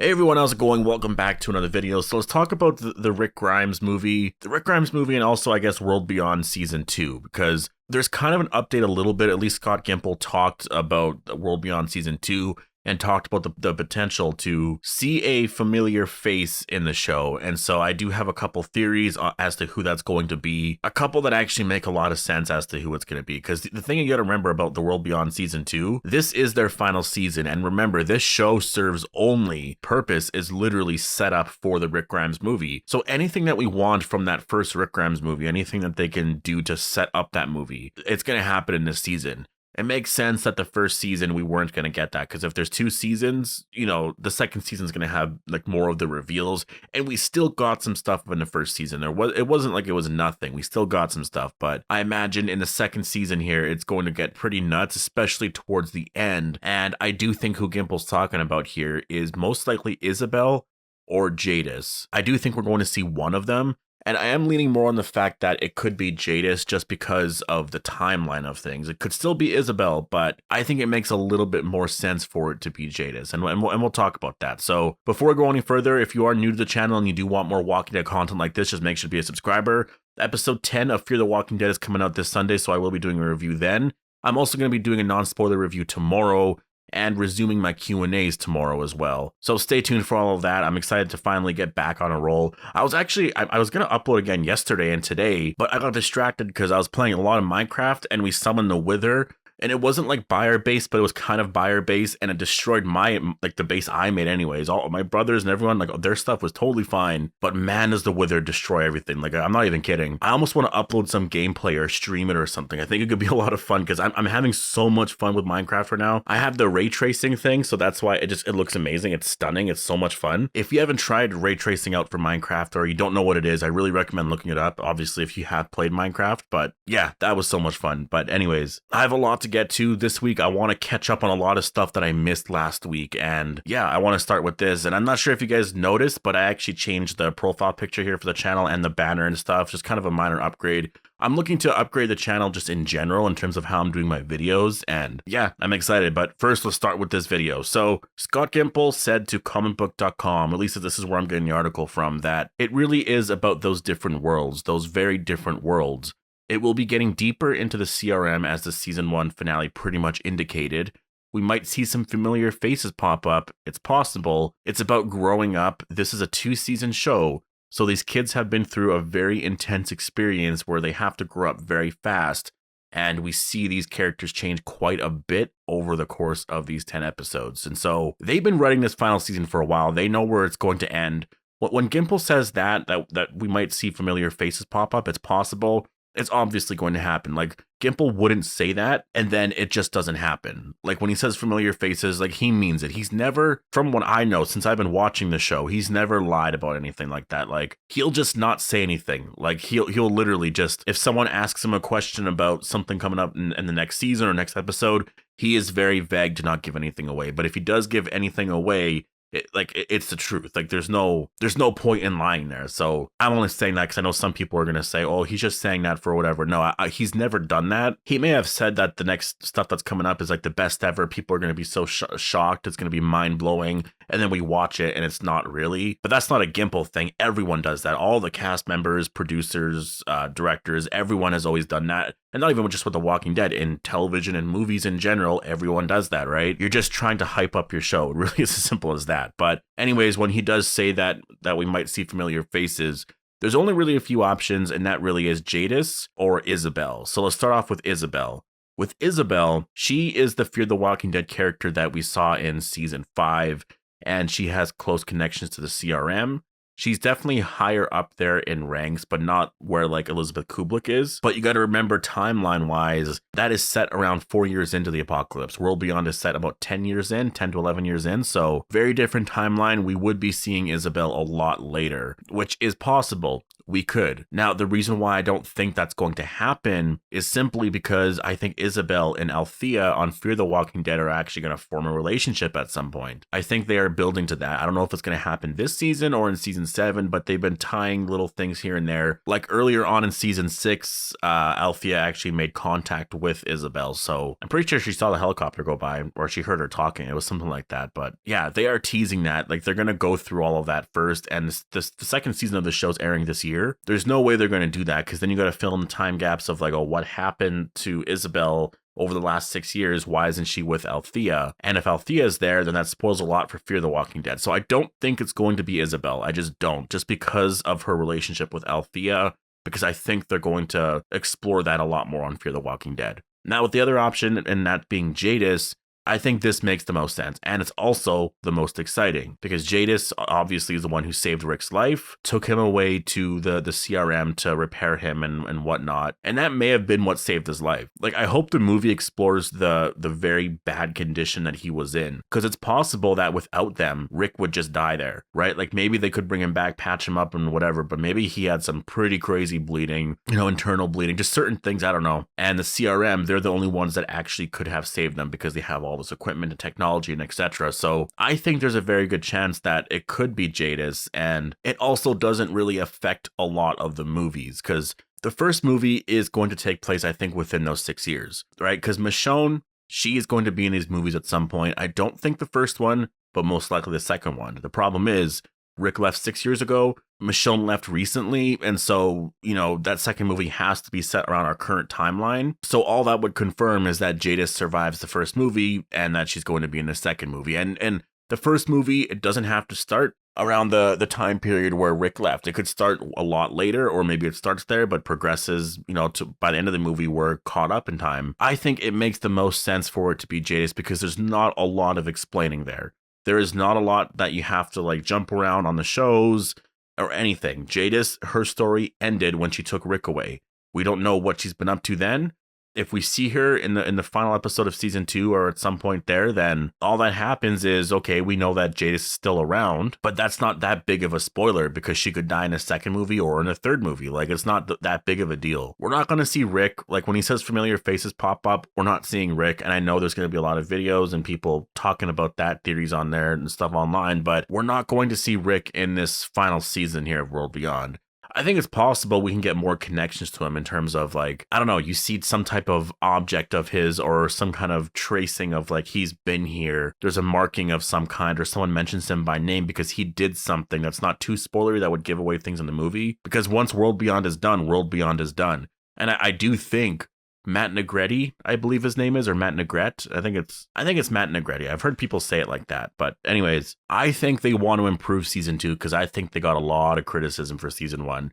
Hey everyone, how's it going? Welcome back to another video. So let's talk about the Rick Grimes movie. The Rick Grimes movie and also, I guess, World Beyond Season 2, because there's kind of an update a little bit. At least Scott Gimple talked about World Beyond Season 2 and talked about the potential to see a familiar face in the show. And so I do have a couple theories as to who that's going to be. A couple that actually make a lot of sense as to who it's going to be. Because the thing you got to remember about the World Beyond Season 2, this is their final season. And remember, this show serves only purpose is literally set up for the Rick Grimes movie. So anything that we want from that first Rick Grimes movie, anything that they can do to set up that movie, it's going to happen in this season. It makes sense that the first season we weren't going to get that, because if there's two seasons, you know, the second season is going to have like more of the reveals, and we still got some stuff in the first season. It wasn't like it was nothing. We still got some stuff, but I imagine in the second season here, it's going to get pretty nuts, especially towards the end. And I do think who Gimple's talking about here is most likely Isabel or Jadis. I do think we're going to see one of them. And I am leaning more on the fact that it could be Jadis just because of the timeline of things. It could still be Isabel, but I think it makes a little bit more sense for it to be Jadis. And we'll talk about that. So before we go any further, if you are new to the channel and you do want more Walking Dead content like this, just make sure to be a subscriber. Episode 10 of Fear the Walking Dead is coming out this Sunday, so I will be doing a review then. I'm also going to be doing a non-spoiler review tomorrow, and resuming my Q&As tomorrow as well. So stay tuned for all of that. I'm excited to finally get back on a roll. I was going to upload again yesterday and today, but I got distracted because I was playing a lot of Minecraft and we summoned the Wither. And it wasn't like buyer base, but it was kind of buyer base, and it destroyed the base I made anyways. All my brothers and everyone, like, their stuff was totally fine. But man, does the Wither destroy everything. Like, I'm not even kidding. I almost want to upload some gameplay or stream it or something. I think it could be a lot of fun because I'm having so much fun with Minecraft right now. I have the ray tracing thing, so that's why it looks amazing. It's stunning. It's so much fun. If you haven't tried ray tracing out for Minecraft, or you don't know what it is, I really recommend looking it up. Obviously, if you have played Minecraft, but yeah, that was so much fun. But anyways, I have a lot to get to this week. I want to catch up on a lot of stuff that I missed last week, and yeah, I want to start with this. And I'm not sure if you guys noticed, but I actually changed the profile picture here for the channel and the banner and stuff, just kind of a minor upgrade. I'm looking to upgrade the channel just in general in terms of how I'm doing my videos, and yeah, I'm excited. But first, let's start with this video. So Scott Gimple said to comicbook.com, at least this is where I'm getting the article from, that it really is about those different worlds, those very different worlds. It will be getting deeper into the CRM, as the season 1 finale pretty much indicated. We might see some familiar faces pop up. It's possible. It's about growing up. This is a 2-season show, so these kids have been through a very intense experience where they have to grow up very fast, and we see these characters change quite a bit over the course of these 10 episodes. And so they've been writing this final season for a while. They know where it's going to end. When Gimple says that we might see familiar faces pop up, it's possible. It's obviously going to happen. Like, Gimple wouldn't say that and then it just doesn't happen. Like, when he says familiar faces, like, he means it. He's never, from what I know, since I've been watching the show, he's never lied about anything like that. Like, he'll just not say anything. Like, he'll literally just, if someone asks him a question about something coming up in the next season or next episode, he is very vague to not give anything away. But if he does give anything away, it's the truth. Like, there's no point in lying there. So I'm only saying that because I know some people are going to say, oh, he's just saying that for whatever. No, he's never done that. He may have said that the next stuff that's coming up is like the best ever. People are going to be so shocked. It's going to be mind blowing. And then we watch it and it's not really. But that's not a Gimple thing. Everyone does that. All the cast members, producers, directors, everyone has always done that. And not even just with The Walking Dead, in television and movies in general, everyone does that, right? You're just trying to hype up your show. It really is as simple as that. But anyways, when he does say that we might see familiar faces, there's only really a few options, and that really is Jadis or Isabel. So let's start off with Isabel. With Isabel, she is the Fear the Walking Dead character that we saw in season 5, and she has close connections to the CRM. She's definitely higher up there in ranks, but not where like Elizabeth Kublik is. But you got to remember, timeline-wise, that is set around 4 years into the apocalypse. World Beyond is set about 10 to 11 years in. So very different timeline. We would be seeing Isabel a lot later, which is possible. we could. Now, the reason why I don't think that's going to happen is simply because I think Isabel and Althea on Fear the Walking Dead are actually going to form a relationship at some point. I think they are building to that. I don't know if it's going to happen this season or in season 7, but they've been tying little things here and there. Like earlier on in season 6, Althea actually made contact with Isabel. So I'm pretty sure she saw the helicopter go by, or she heard her talking. It was something like that. But yeah, they are teasing that. Like they're going to go through all of that first. And the second season of the show's airing this year. There's no way they're going to do that, because then you got to fill in the time gaps of like, oh, what happened to Isabel over the last 6 years? Why isn't she with Althea? And if Althea is there, then that spoils a lot for Fear the Walking Dead. So I don't think it's going to be Isabel. I just don't, just because of her relationship with Althea, because I think they're going to explore that a lot more on Fear the Walking Dead. Now with the other option, and that being Jadis, I think this makes the most sense, and it's also the most exciting, because Jadis obviously is the one who saved Rick's life, took him away to the CRM to repair him and whatnot, and that may have been what saved his life. Like, I hope the movie explores the very bad condition that he was in, because it's possible that without them, Rick would just die there, right? Like, maybe they could bring him back, patch him up and whatever, but maybe he had some pretty crazy bleeding, internal bleeding, just certain things, I don't know. And the CRM, they're the only ones that actually could have saved them, because they have all this equipment and technology and etc. So I think there's a very good chance that it could be Jadis, and it also doesn't really affect a lot of the movies, because the first movie is going to take place, I think, within those 6 years, right? Because Michonne, she is going to be in these movies at some point. I don't think the first one, but most likely the second one. The problem is, Rick left 6 years ago, Michonne left recently, and so, that second movie has to be set around our current timeline. So all that would confirm is that Jadis survives the first movie, and that she's going to be in the second movie. And the first movie, it doesn't have to start around the time period where Rick left. It could start a lot later, or maybe it starts there, but progresses, by the end of the movie, we're caught up in time. I think it makes the most sense for it to be Jadis, because there's not a lot of explaining there. There is not a lot that you have to jump around on the shows or anything. Jadis, her story ended when she took Rick away. We don't know what she's been up to then. If we see her in the final episode of season 2 or at some point there, then all that happens is, okay, we know that Jadis is still around, but that's not that big of a spoiler, because she could die in a second movie or in a third movie. It's not that big of a deal. We're not going to see Rick, when he says familiar faces pop up, we're not seeing Rick. And I know there's going to be a lot of videos and people talking about that, theories on there and stuff online, but we're not going to see Rick in this final season here of World Beyond. I think it's possible we can get more connections to him in terms of I don't know, you see some type of object of his or some kind of tracing of he's been here. There's a marking of some kind, or someone mentions him by name because he did something that's not too spoilery that would give away things in the movie. Because once World Beyond is done, World Beyond is done. And I do think Matt Negretti, I believe his name is, or Matt Negrete. I think it's Matt Negretti. I've heard people say it like that. But anyways, I think they want to improve season 2, because I think they got a lot of criticism for season 1.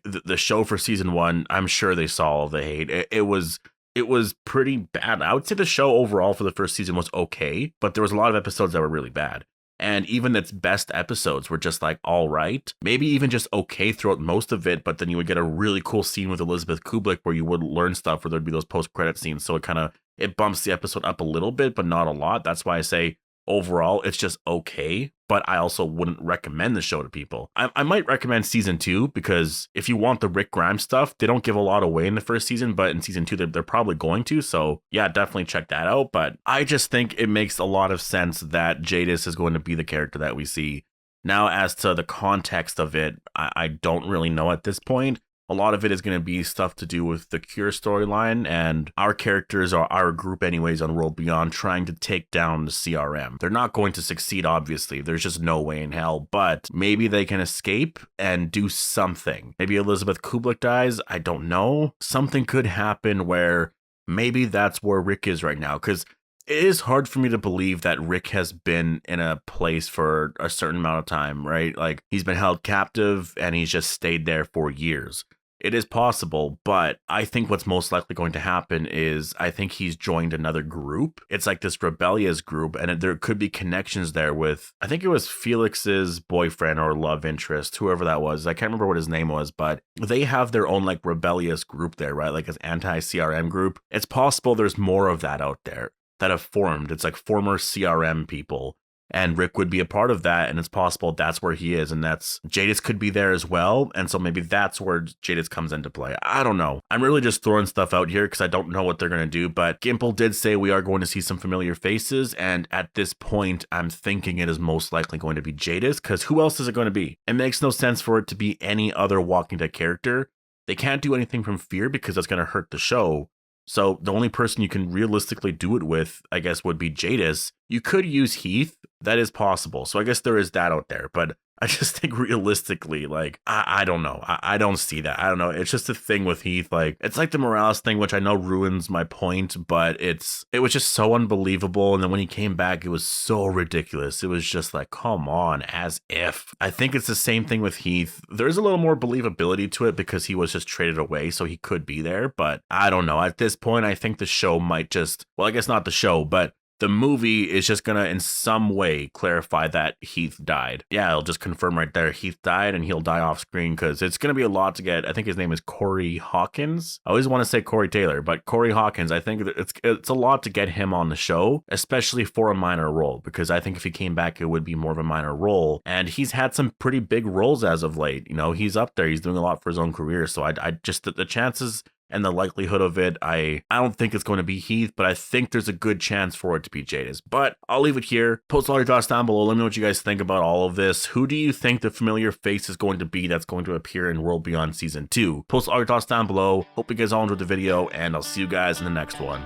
The show for season 1, I'm sure they saw all the hate. It was pretty bad. I would say the show overall for the first season was okay, but there was a lot of episodes that were really bad. And even its best episodes were just all right, maybe even just okay throughout most of it. But then you would get a really cool scene with Elizabeth Kublik where you would learn stuff, where there'd be those post-credit scenes. So it bumps the episode up a little bit, but not a lot. That's why I say overall, it's just okay. But I also wouldn't recommend the show to people. I might recommend season 2, because if you want the Rick Grimes stuff, they don't give a lot away in the first season, but in season 2, they're probably going to. So yeah, definitely check that out. But I just think it makes a lot of sense that Jadis is going to be the character that we see. Now, as to the context of it, I don't really know at this point. A lot of it is going to be stuff to do with the Cure storyline and our characters, or our group anyways, on World Beyond, trying to take down the CRM. They're not going to succeed, obviously. There's just no way in hell, but maybe they can escape and do something. Maybe Elizabeth Kublik dies. I don't know. Something could happen where maybe that's where Rick is right now, because it is hard for me to believe that Rick has been in a place for a certain amount of time, right? He's been held captive and he's just stayed there for years. It is possible, but I think what's most likely going to happen is I think he's joined another group. It's this rebellious group, and there could be connections there with, I think it was Felix's boyfriend or love interest, whoever that was. I can't remember what his name was, but they have their own rebellious group there, right? His anti-CRM group. It's possible there's more of that out there that have formed. It's former CRM people and Rick would be a part of that, and it's possible that's where he is, and that's Jadis could be there as well, and so maybe that's where Jadis comes into play. I don't know. I'm really just throwing stuff out here because I don't know what they're going to do, but Gimple did say we are going to see some familiar faces, and at this point, I'm thinking it is most likely going to be Jadis, because who else is it going to be? It makes no sense for it to be any other Walking Dead character. They can't do anything from Fear because that's going to hurt the show. So the only person you can realistically do it with, I guess, would be Jadis. You could use Heath. That is possible. So I guess there is that out there. But I just think realistically, like, I don't know. I don't see that. I don't know. It's just a thing with Heath. Like, it's like the Morales thing, which I know ruins my point, but it was just so unbelievable. And then when he came back, it was so ridiculous. It was just like, come on, as if. I think it's the same thing with Heath. There's a little more believability to it because he was just traded away, so he could be there. But I don't know. At this point, I think the show might just, well, I guess not the show, but the movie is just going to in some way clarify that Heath died. Yeah, it'll just confirm right there Heath died and he'll die off screen because it's going to be a lot to get. I think his name is Corey Hawkins. I always want to say Corey Taylor, but Corey Hawkins, I think it's a lot to get him on the show, especially for a minor role, because I think if he came back, it would be more of a minor role. And he's had some pretty big roles as of late. You know, he's up there. He's doing a lot for his own career. So I just, the chances and the likelihood of it, I don't think it's going to be Heath, but I think there's a good chance for it to be Jadis. But I'll leave it here. Post all your thoughts down below. Let me know what you guys think about all of this. Who do you think the familiar face is going to be that's going to appear in World Beyond Season 2? Post all your thoughts down below. Hope you guys all enjoyed the video, and I'll see you guys in the next one.